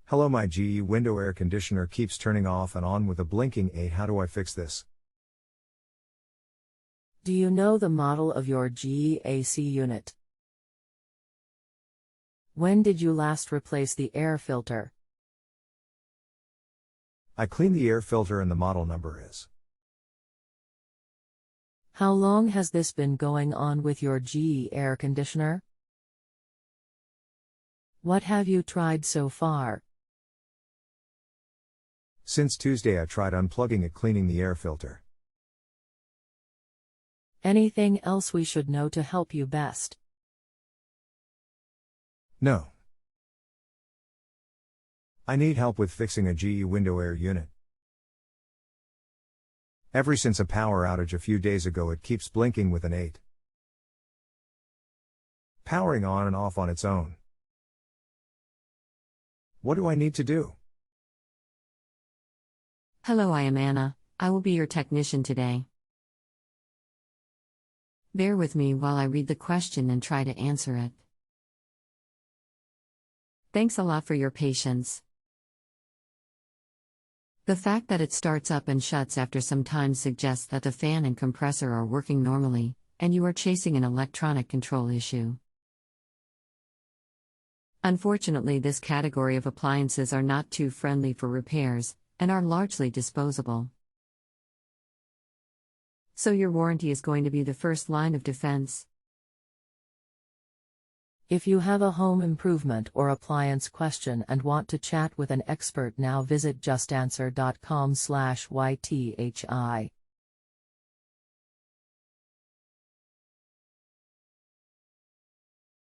Hello, my GE window air conditioner keeps turning off and on with a blinking 8. How do I fix this? Do you know the model of your GE AC unit? When did you last replace the air filter? I cleaned the air filter and the model number is. How long has this been going on with your GE air conditioner? What have you tried so far? Since Tuesday I tried unplugging it, cleaning the air filter. Anything else we should know to help you best? No. I need help with fixing a GE window air unit. Ever since a power outage a few days ago it keeps blinking with an 8. Powering on and off on its own. What do I need to do? Hello, I am Anna. I will be your technician today. Bear with me while I read the question and try to answer it. Thanks a lot for your patience. The fact that it starts up and shuts after some time suggests that the fan and compressor are working normally, and you are chasing an electronic control issue. Unfortunately, this category of appliances are not too friendly for repairs, and are largely disposable. So your warranty is going to be the first line of defense. If you have a home improvement or appliance question and want to chat with an expert now, visit justanswer.com/YTHI.